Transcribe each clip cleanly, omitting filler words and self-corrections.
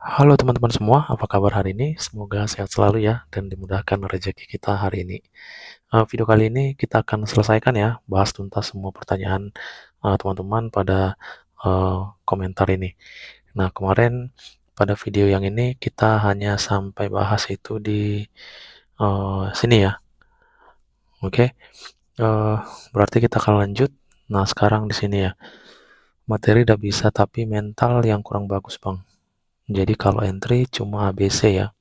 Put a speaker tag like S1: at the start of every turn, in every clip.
S1: Halo teman-teman semua, apa kabar hari ini? Semoga sehat selalu ya dan dimudahkan rezeki kita hari ini. Video kali ini kita akan selesaikan ya, bahas tuntas semua pertanyaan teman-teman pada komentar ini. Nah, kemarin pada video yang ini kita hanya sampai bahas itu di sini ya. Oke. eh, Berarti kita akan lanjut. Nah, sekarang di sini ya. Materi udah bisa tapi mental yang kurang bagus, Bang. Jadi kalau entry cuma ABC ya.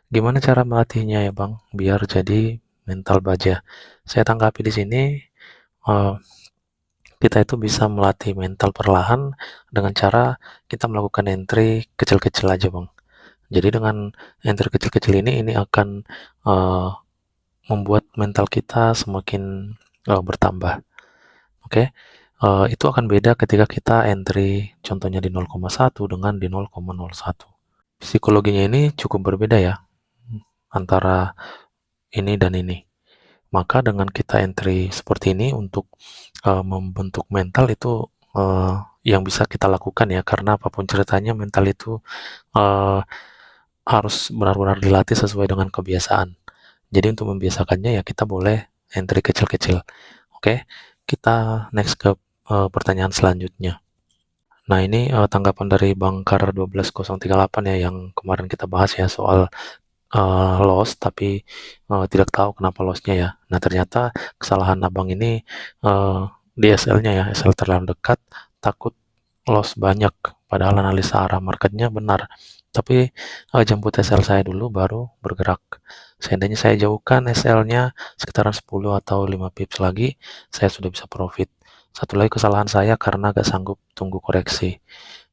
S1: Gimana cara melatihnya ya Bang, biar jadi mental baja? Saya tanggapi di sini, eh, kita itu bisa melatih mental perlahan dengan cara kita melakukan entry kecil-kecil aja Bang. Jadi dengan entry kecil-kecil ini akan eh, membuat mental kita semakin bertambah. Oke. Itu akan beda ketika kita entry contohnya di 0,1 dengan di 0,01. Psikologinya ini cukup berbeda ya antara ini dan ini. Maka dengan kita entry seperti ini untuk membentuk mental itu yang bisa kita lakukan ya, karena apapun ceritanya mental itu uh, harus benar-benar dilatih sesuai dengan kebiasaan. Jadi untuk membiasakannya ya kita boleh entry kecil-kecil. Oke, kita next ke pertanyaan selanjutnya. Nah ini tanggapan dari Bangkar 12038 ya yang kemarin kita bahas ya soal loss tapi tidak tahu kenapa loss-nya ya. Nah, ternyata kesalahan Abang ini eee, di SL-nya ya, SL terlalu dekat, takut loss banyak, padahal analisa arah market-nya benar. Tapi jemput SL saya dulu baru bergerak. Seandainya saya jauhkan SL-nya sekitaran 10 atau 5 pips lagi, saya sudah bisa profit. Satu lagi kesalahan saya karena gak sanggup tunggu koreksi.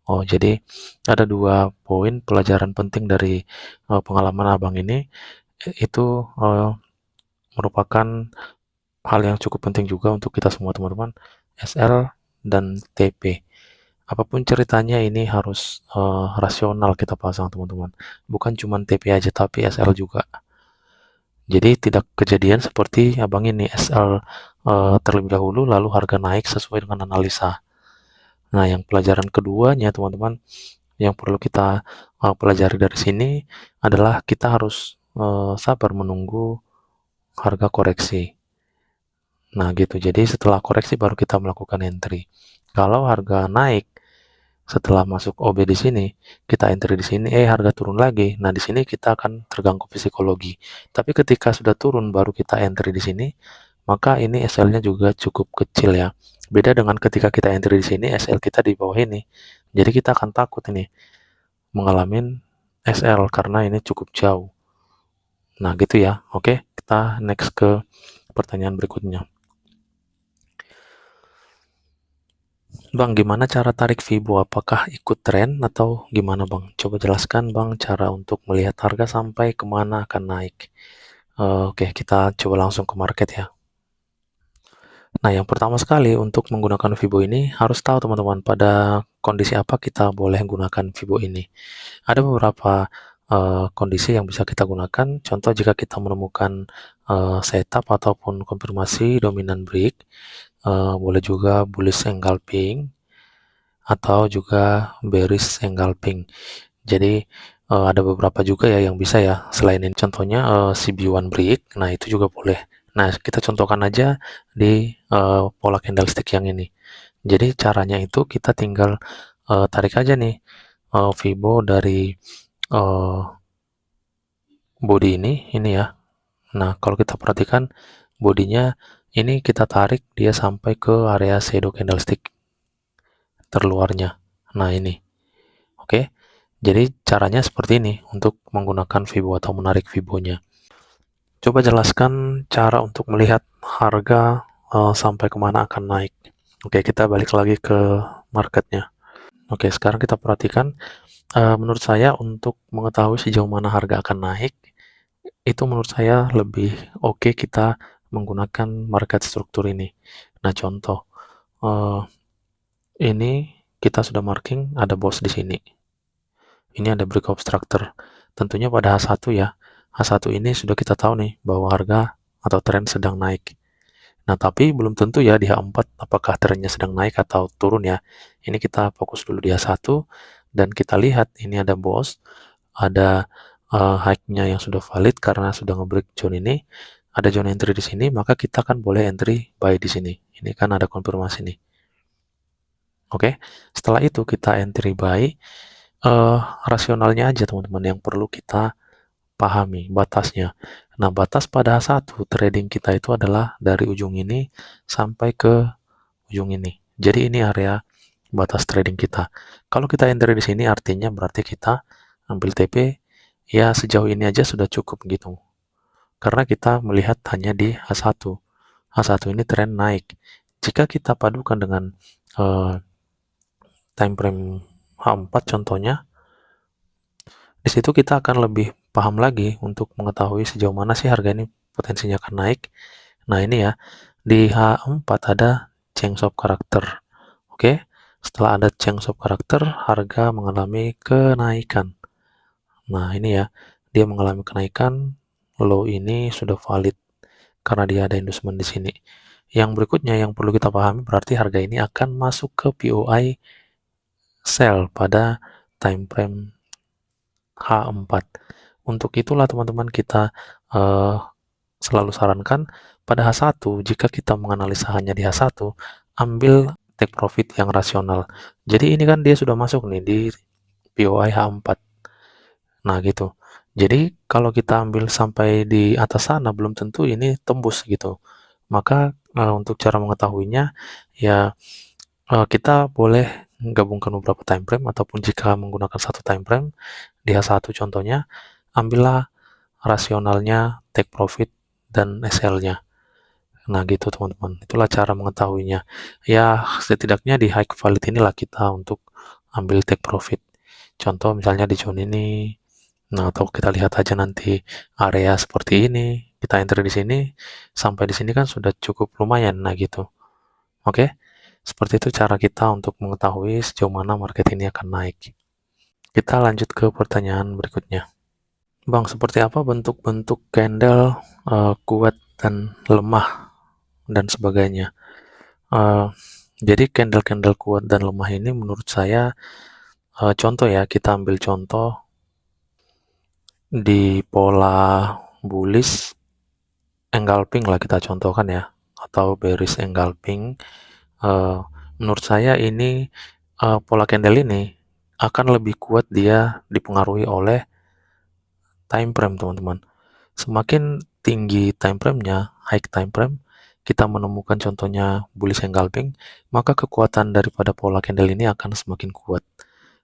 S1: Oh, jadi ada 2 poin pelajaran penting dari pengalaman Abang ini, itu merupakan hal yang cukup penting juga untuk kita semua teman-teman, SL dan TP. Apapun ceritanya ini harus rasional kita pasang teman-teman. Bukan cuma TP aja tapi SL juga. Jadi tidak kejadian seperti Abang ini SL terlebih dahulu lalu harga naik sesuai dengan analisa. Nah, yang pelajaran keduanya teman-teman yang perlu kita pelajari dari sini adalah kita harus sabar menunggu harga koreksi. Nah, gitu. Jadi setelah koreksi baru kita melakukan entry. Kalau harga naik setelah masuk OB di sini, kita entry di sini, harga turun lagi. Nah, di sini kita akan terganggu psikologi. Tapi ketika sudah turun baru kita entry di sini, maka ini SL-nya juga cukup kecil ya. Beda dengan ketika kita entry di sini, SL kita di bawah ini. Jadi kita akan takut ini mengalami SL karena ini cukup jauh. Nah, gitu ya. Oke, kita next ke pertanyaan berikutnya. Bang, gimana cara tarik Fibo? Apakah ikut tren atau gimana Bang? Coba jelaskan Bang cara untuk melihat harga sampai kemana akan naik. Oke, kita coba langsung ke market ya. Nah, yang pertama sekali untuk menggunakan Fibo ini harus tahu teman-teman pada kondisi apa kita boleh gunakan Fibo ini. Ada beberapa kondisi yang bisa kita gunakan. Contoh jika kita menemukan setup ataupun konfirmasi dominan break, boleh juga bullish engulfing atau juga bearish engulfing. Jadi ada beberapa juga ya yang bisa ya selain ini. Contohnya CB1 break, nah itu juga boleh. Nah kita contohkan aja di pola candlestick yang ini. Jadi caranya itu kita tinggal tarik aja nih Fibo dari uh, body ini ya. Nah, kalau kita perhatikan bodinya ini kita tarik dia sampai ke area shadow candlestick terluarnya. Nah, ini. Oke. Jadi caranya seperti ini untuk menggunakan Fibo atau menarik Fibonya. Coba jelaskan cara untuk melihat harga sampai kemana akan naik. Oke, kita balik lagi ke marketnya. Oke, sekarang kita perhatikan. Menurut saya untuk mengetahui sejauh mana harga akan naik, itu menurut saya lebih oke kita menggunakan market struktur ini. Nah, contoh, eh, ini kita sudah marking ada bos di sini. Ini ada break obstructor. Tentunya pada H1 ya. H1 ini sudah kita tahu nih bahwa harga atau tren sedang naik. Nah, tapi belum tentu ya di H4 apakah trennya sedang naik atau turun ya. Ini kita fokus dulu di H1 dan kita lihat ini ada BOS, ada high-nya yang sudah valid karena sudah nge-break zone ini, ada zone entry di sini, maka kita kan boleh entry buy di sini. Ini kan ada konfirmasi nih. Oke, setelah itu kita entry buy, rasionalnya aja teman-teman yang perlu kita pahami, batasnya. Nah, batas pada satu trading kita itu adalah dari ujung ini sampai ke ujung ini. Jadi ini area batas trading kita. Kalau kita entry di sini artinya berarti kita ambil TP, ya sejauh ini aja sudah cukup gitu. Karena kita melihat hanya di H1. H1 ini tren naik. Jika kita padukan dengan time frame H4 contohnya, di situ kita akan lebih paham lagi untuk mengetahui sejauh mana sih harga ini potensinya akan naik. Nah ini ya, di H4 ada change of character. Oke, setelah ada change of character, harga mengalami kenaikan. Nah ini ya, dia mengalami kenaikan, low ini sudah valid karena dia ada inducement di sini. Yang berikutnya yang perlu kita pahami berarti harga ini akan masuk ke POI sell pada time frame H4. Untuk itulah teman-teman kita selalu sarankan pada H1 jika kita menganalisa hanya di H1, ambil take profit yang rasional. Jadi ini kan dia sudah masuk nih di POI H4. Nah gitu. Jadi kalau kita ambil sampai di atas sana belum tentu ini tembus gitu. Maka untuk cara mengetahuinya ya kita boleh gabungkan beberapa time frame ataupun jika menggunakan satu time frame di H1 contohnya, ambillah rasionalnya, take profit, dan SL-nya. Nah gitu teman-teman, itulah cara mengetahuinya. Ya setidaknya di high valid inilah kita untuk ambil take profit. Contoh misalnya di zone ini, nah atau kita lihat aja nanti area seperti ini, kita enter di sini, sampai di sini kan sudah cukup lumayan, nah gitu. Oke, seperti itu cara kita untuk mengetahui sejauh mana market ini akan naik. Kita lanjut ke pertanyaan berikutnya. Bang, seperti apa bentuk-bentuk candle kuat dan lemah dan sebagainya? Uh, jadi candle-candle kuat dan lemah ini menurut saya contoh ya, kita ambil contoh di pola bullish engulfing lah kita contohkan ya, atau bearish engulfing. Menurut saya ini pola candle ini akan lebih kuat dia dipengaruhi oleh time frame teman-teman. Semakin tinggi time frame-nya, high time frame, kita menemukan contohnya bullish engulfing, maka kekuatan daripada pola candle ini akan semakin kuat.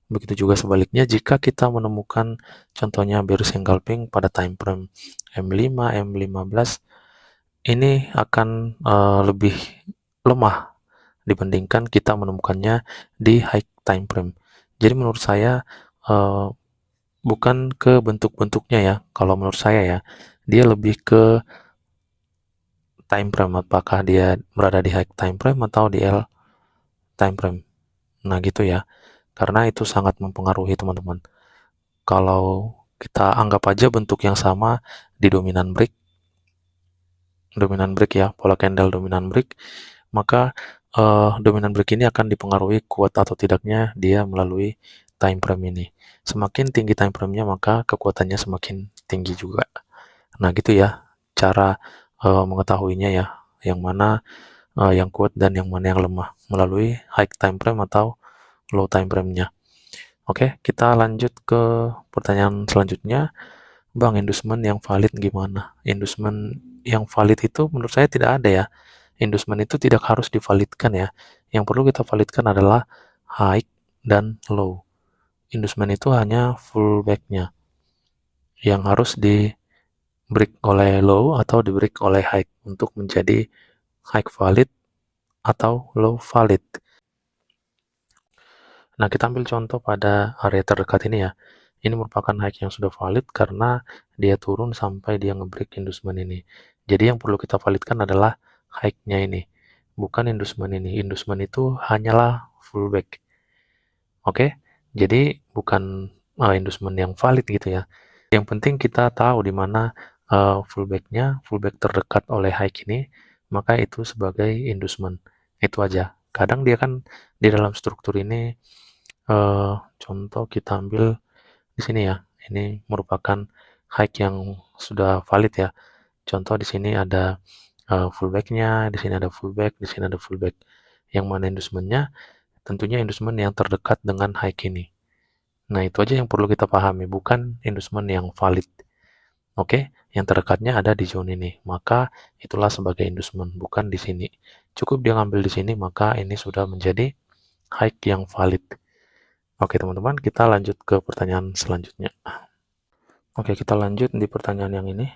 S1: Begitu juga sebaliknya jika kita menemukan contohnya bearish engulfing pada time frame M5, M15, ini akan lebih lemah dibandingkan kita menemukannya di high time frame. Jadi menurut saya bukan ke bentuk-bentuknya ya, kalau menurut saya ya, dia lebih ke time frame, apakah dia berada di high time frame atau di L time frame. Nah gitu ya, karena itu sangat mempengaruhi teman-teman. Kalau kita anggap aja bentuk yang sama di dominan break ya, pola candle dominan break, maka dominan break ini akan dipengaruhi kuat atau tidaknya dia melalui time frame ini. Semakin tinggi time frame-nya maka kekuatannya semakin tinggi juga. Nah gitu ya cara mengetahuinya ya, yang mana yang kuat dan yang mana yang lemah melalui high time frame atau low time frame-nya. Oke, kita lanjut ke pertanyaan selanjutnya. Bang, inducement yang valid gimana? Inducement yang valid itu menurut saya tidak ada ya. Inducement itu tidak harus divalidkan ya. Yang perlu kita validkan adalah high dan low. Inducement itu hanya fullback-nya yang harus di break oleh low atau di break oleh high untuk menjadi high valid atau low valid. Nah, kita ambil contoh pada area terdekat ini ya. Ini merupakan high yang sudah valid karena dia turun sampai dia nge-break inducement ini. Jadi yang perlu kita validkan adalah high-nya ini, bukan inducement ini. Inducement itu hanyalah fullback. Oke? Jadi bukan inducement yang valid gitu ya. Yang penting kita tahu di mana fullback-nya, fullback terdekat oleh high ini, maka itu sebagai inducement. Itu aja. Kadang dia kan di dalam struktur ini Contoh kita ambil di sini ya, ini merupakan hike yang sudah valid ya. Contoh di sini ada fullback-nya, di sini ada fullback, di sini ada fullback. Yang mana inducementnya? Tentunya inducement yang terdekat dengan hike ini. Nah, itu aja yang perlu kita pahami, bukan inducement yang valid. Oke, yang terdekatnya ada di zone ini, maka itulah sebagai inducement, bukan di sini. Cukup dia ngambil di sini, maka ini sudah menjadi hike yang valid. Oke, teman-teman, kita lanjut ke pertanyaan selanjutnya. Oke, kita lanjut di pertanyaan yang ini.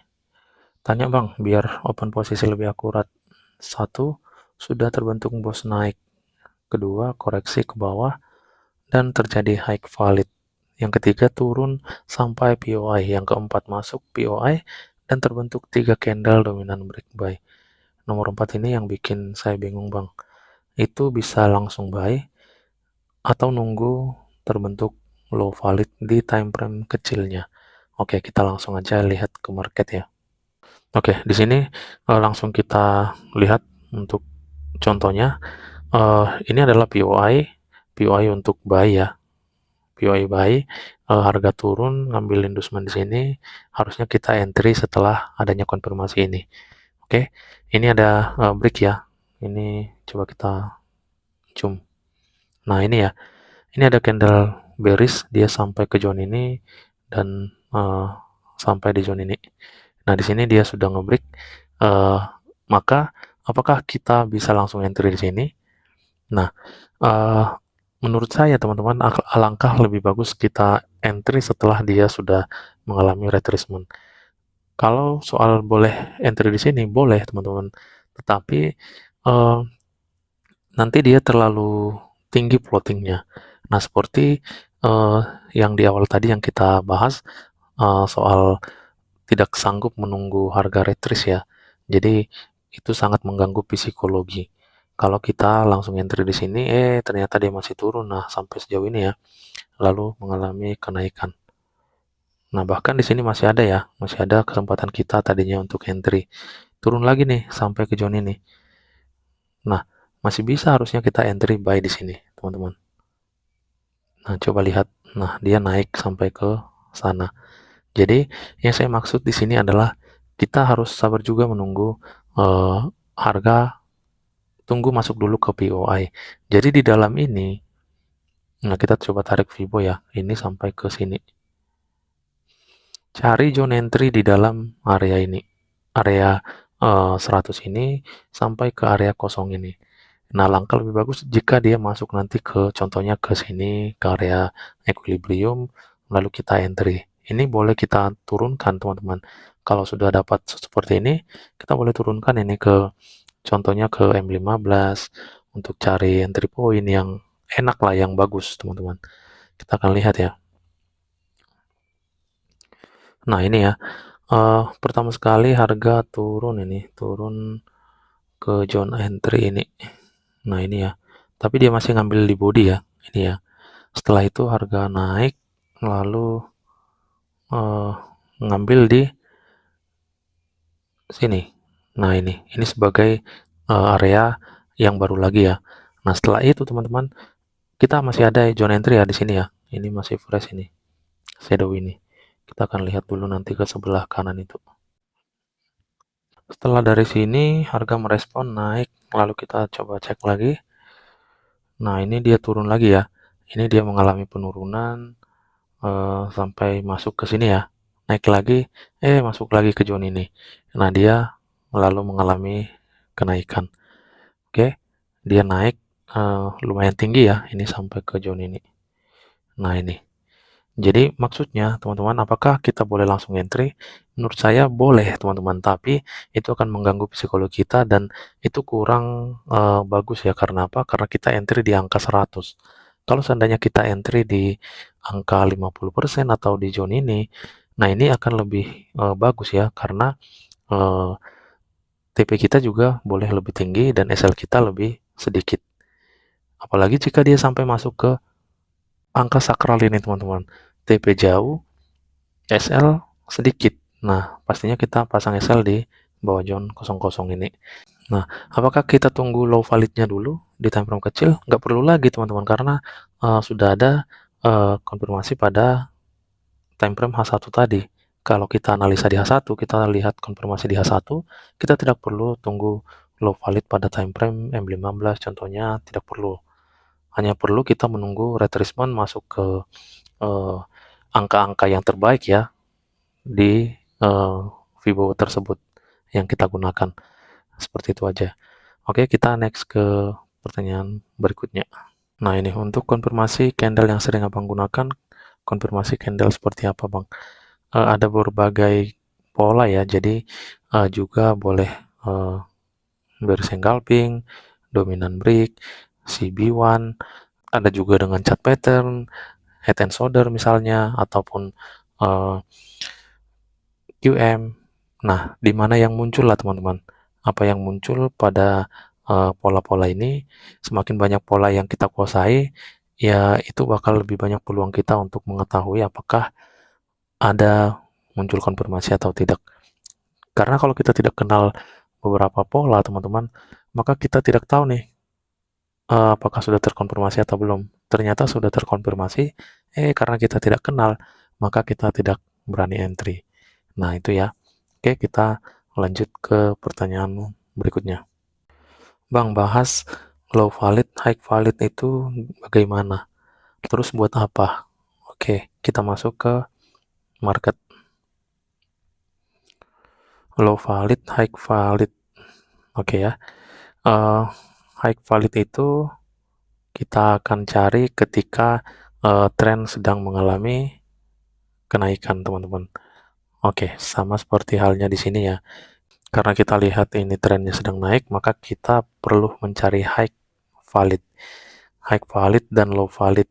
S1: Tanya bang, biar open posisi lebih akurat. Satu, sudah terbentuk bos naik. Kedua, koreksi ke bawah dan terjadi hike valid. Yang ketiga, turun sampai POI. Yang keempat, masuk POI dan terbentuk 3 candle dominan break buy. Nomor 4 ini yang bikin saya bingung bang. Itu bisa langsung buy atau nunggu terbentuk low valid di time frame kecilnya. Oke, kita langsung aja lihat ke market ya. Oke, di sini langsung kita lihat untuk contohnya. Ini adalah POI untuk buy ya. POI buy, harga turun, ngambil inducement di sini, harusnya kita entry setelah adanya konfirmasi ini. Oke, ini ada break ya. Ini coba kita zoom. Nah, ini ya. Ini ada candle bearish, dia sampai ke zone ini dan sampai di zone ini. Nah, di sini dia sudah ngebreak, maka apakah kita bisa langsung entry di sini? Nah, menurut saya teman-teman alangkah lebih bagus kita entry setelah dia sudah mengalami retracement. Kalau soal boleh entry di sini, boleh teman-teman. Tetapi nanti dia terlalu tinggi floatingnya. Nah, seperti yang di awal tadi yang kita bahas soal tidak sanggup menunggu harga retrace ya. Jadi itu sangat mengganggu psikologi. Kalau kita langsung entry di sini, ternyata dia masih turun. Nah, sampai sejauh ini ya, lalu mengalami kenaikan. Nah, bahkan di sini masih ada ya, masih ada kesempatan kita tadinya untuk entry. Turun lagi nih sampai ke zone ini. Nah, masih bisa harusnya kita entry buy di sini, teman-teman. Nah, coba lihat. Nah, dia naik sampai ke sana. Jadi, yang saya maksud di sini adalah kita harus sabar juga menunggu harga tunggu masuk dulu ke POI. Jadi di dalam ini, nah kita coba tarik Fibo ya, ini sampai ke sini. Cari zone entry di dalam area ini, area 100 ini sampai ke area kosong ini. Nah, langkah lebih bagus jika dia masuk nanti ke contohnya ke sini, ke area equilibrium, lalu kita entry. Ini boleh kita turunkan, teman-teman. Kalau sudah dapat seperti ini, kita boleh turunkan ini ke contohnya ke M15 untuk cari entry point yang enak lah, yang bagus, teman-teman. Kita akan lihat ya. Nah, ini ya. Pertama sekali harga turun ini, turun ke zone entry ini. Nah, ini ya. Tapi dia masih ngambil di body ya. Ini ya. Setelah itu harga naik, lalu ngambil di sini. Nah, ini sebagai area yang baru lagi ya. Nah, setelah itu teman-teman, kita masih ada zone entry ya di sini ya. Ini masih fresh ini, shadow ini. Kita akan lihat dulu nanti ke sebelah kanan itu. Setelah dari sini harga merespon naik, lalu kita coba cek lagi. Nah, ini dia turun lagi ya. Ini dia mengalami penurunan sampai masuk ke sini ya. Naik lagi, masuk lagi ke zone ini. Nah, dia lalu mengalami kenaikan. Oke, dia naik lumayan tinggi ya, ini sampai ke zone ini. Nah, ini. Jadi maksudnya teman-teman, apakah kita boleh langsung entry? Menurut saya boleh teman-teman, tapi itu akan mengganggu psikologi kita dan itu kurang bagus ya. Karena apa? Karena kita entry di angka 100. Kalau seandainya kita entry di angka 50% atau di zone ini, nah ini akan lebih bagus ya, karena TP kita juga boleh lebih tinggi dan SL kita lebih sedikit. Apalagi jika dia sampai masuk ke angka sakral ini teman-teman. TP jauh, SL sedikit. Nah, pastinya kita pasang SL di bawah zone 00 ini. Nah, apakah kita tunggu low validnya dulu di time frame kecil? Nggak perlu lagi teman-teman, karena sudah ada konfirmasi pada time frame H1 tadi. Kalau kita analisa di H1, kita lihat konfirmasi di H1, kita tidak perlu tunggu low valid pada time frame M15, contohnya tidak perlu. Hanya perlu kita menunggu retracement masuk ke angka-angka yang terbaik ya di Fibo tersebut yang kita gunakan. Seperti itu aja. Oke, kita next ke pertanyaan berikutnya. Nah, ini untuk konfirmasi candle yang sering Abang gunakan, konfirmasi candle seperti apa, Bang? Ada berbagai pola ya, jadi juga boleh bearish engulfing, dominant break, CB1, ada juga dengan chart pattern, head and shoulder misalnya, ataupun QM. Nah, di mana yang muncul lah teman-teman? Apa yang muncul pada pola-pola ini, semakin banyak pola yang kita kuasai, ya itu bakal lebih banyak peluang kita untuk mengetahui apakah ada muncul konfirmasi atau tidak. Karena kalau kita tidak kenal beberapa pola, teman-teman, maka kita tidak tahu nih apakah sudah terkonfirmasi atau belum. Ternyata sudah terkonfirmasi, karena kita tidak kenal, maka kita tidak berani entry. Nah, itu ya. Oke, kita lanjut ke pertanyaan berikutnya. Bang, bahas low valid, high valid itu bagaimana? Terus buat apa? Oke, kita masuk ke market. Low valid, high valid. Oke ya. High valid itu kita akan cari ketika tren sedang mengalami kenaikan, teman-teman. Oke, sama seperti halnya di sini ya. Karena kita lihat ini trennya sedang naik, maka kita perlu mencari high valid. High valid dan low valid.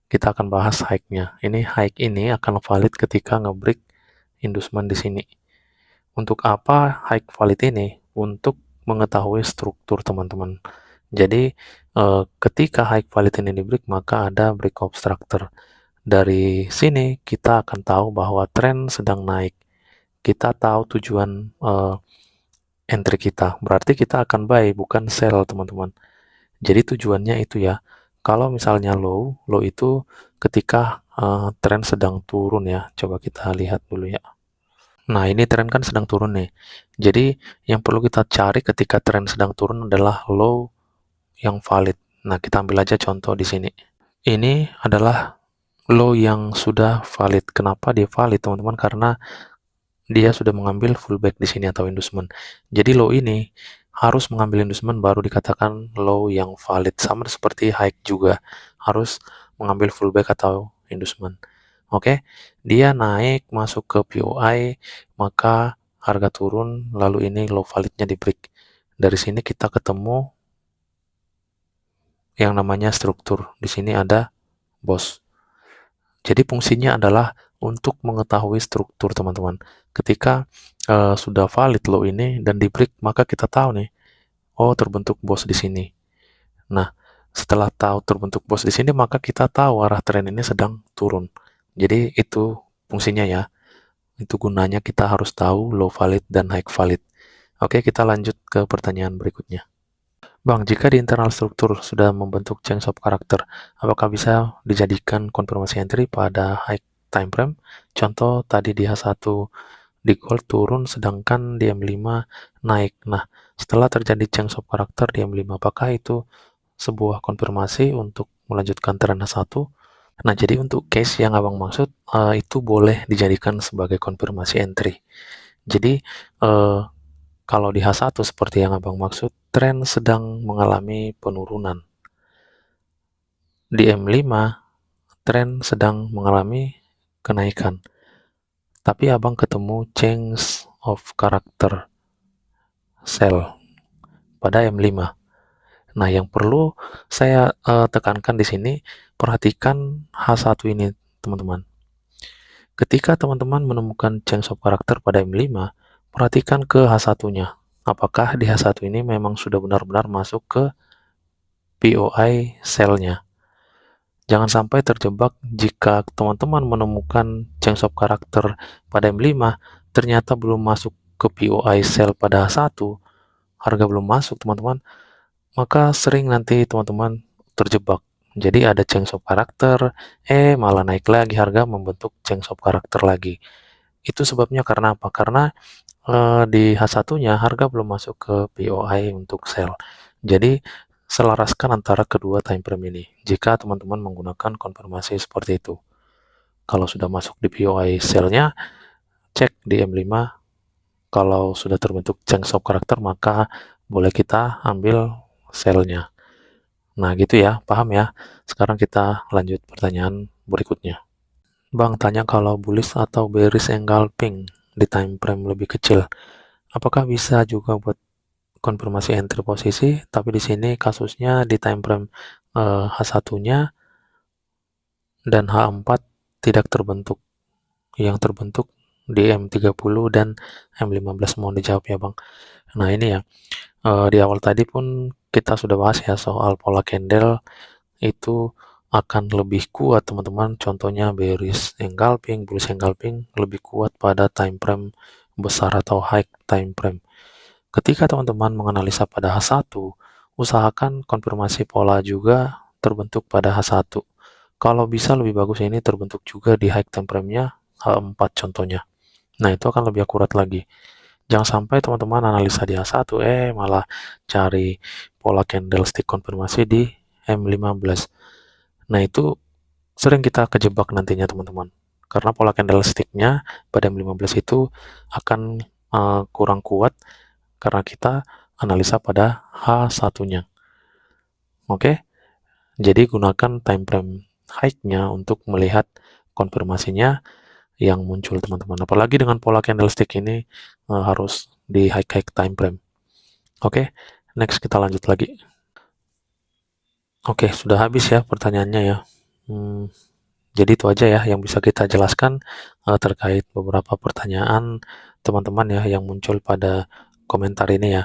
S1: Kita akan bahas high-nya. Ini high ini akan valid ketika nge-break inducement di sini. Untuk apa high valid ini? Untuk mengetahui struktur, teman-teman. Jadi, ketika high valid ini di-break, maka ada break obstructor. Dari sini, kita akan tahu bahwa tren sedang naik. Kita tahu tujuan entry kita. Berarti kita akan buy, bukan sell, teman-teman. Jadi tujuannya itu ya. Kalau misalnya low itu ketika tren sedang turun ya. Coba kita lihat dulu ya. Nah, ini tren kan sedang turun nih. Jadi, yang perlu kita cari ketika tren sedang turun adalah low yang valid. Nah, kita ambil aja contoh di sini. Ini adalah low yang sudah valid. Kenapa dia valid, teman-teman? Karena dia sudah mengambil fullback di sini atau inducement. Jadi low ini harus mengambil inducement baru dikatakan low yang valid. Sama seperti high juga harus mengambil fullback atau inducement. Oke, dia naik masuk ke POI, maka harga turun, lalu ini low validnya di break. Dari sini kita ketemu yang namanya struktur. Di sini ada BOS. Jadi fungsinya adalah untuk mengetahui struktur, teman-teman. Ketika sudah valid low ini dan di break, maka kita tahu nih, oh terbentuk BOS di sini. Nah, setelah tahu terbentuk BOS di sini, maka kita tahu arah tren ini sedang turun. Jadi itu fungsinya ya. Itu gunanya kita harus tahu low valid dan high valid. Oke, kita lanjut ke pertanyaan berikutnya. Bang, jika di internal struktur sudah membentuk change of character, apakah bisa dijadikan konfirmasi entry pada high time frame? Contoh tadi di H1 di gold turun sedangkan di M5 naik. Nah, setelah terjadi change of character di M5, apakah itu sebuah konfirmasi untuk melanjutkan tren H1? Nah, jadi untuk case yang Abang maksud, itu boleh dijadikan sebagai konfirmasi entry. Jadi, kalau di H1 seperti yang Abang maksud, tren sedang mengalami penurunan. Di M5, tren sedang mengalami kenaikan. Tapi Abang ketemu change of character sell pada M5. Nah, yang perlu saya tekankan di sini, perhatikan H1 ini, teman-teman. Ketika teman-teman menemukan change of character pada M5, perhatikan ke H1-nya. Apakah di H1 ini memang sudah benar-benar masuk ke POI sell-nya. Jangan sampai terjebak jika teman-teman menemukan change of character pada M5, ternyata belum masuk ke POI sell pada H1, harga belum masuk teman-teman, maka sering nanti teman-teman terjebak. Jadi ada change of karakter, malah naik lagi harga membentuk change of karakter lagi. Itu sebabnya karena apa? Karena di H1-nya harga belum masuk ke POI untuk sell. Jadi selaraskan antara kedua time frame ini. Jika teman-teman menggunakan konfirmasi seperti itu. Kalau sudah masuk di POI sell-nya, cek di M5. Kalau sudah terbentuk change of karakter, maka boleh kita ambil sell-nya. Nah, gitu ya, paham ya? Sekarang kita lanjut pertanyaan berikutnya. Bang tanya kalau bullish atau bearish engulfing di time frame lebih kecil, apakah bisa juga buat konfirmasi entry posisi, tapi di sini kasusnya di time frame H1-nya dan H4 tidak terbentuk. Yang terbentuk di M30 dan M15. Mohon dijawab ya, Bang. Nah, ini ya. Di awal tadi pun kita sudah bahas ya soal pola candle itu akan lebih kuat teman-teman, contohnya bearish engulfing, bullish engulfing lebih kuat pada time frame besar atau high time frame. Ketika teman-teman menganalisa pada H1, usahakan konfirmasi pola juga terbentuk pada H1. Kalau bisa lebih bagus ini terbentuk juga di high time frame-nya H4 contohnya. Nah, itu akan lebih akurat lagi. Jangan sampai teman-teman analisa di H1, malah cari pola candlestick konfirmasi di M15. Nah, itu sering kita kejebak nantinya teman-teman. Karena pola candlestick-nya pada M15 itu akan kurang kuat karena kita analisa pada H1-nya. Oke, jadi gunakan time frame high-nya untuk melihat konfirmasinya yang muncul teman-teman. Apalagi dengan pola candlestick ini harus di high time frame. Oke, next kita lanjut lagi. Oke, sudah habis ya pertanyaannya ya. Jadi itu aja ya yang bisa kita jelaskan terkait beberapa pertanyaan teman-teman ya yang muncul pada komentar ini ya.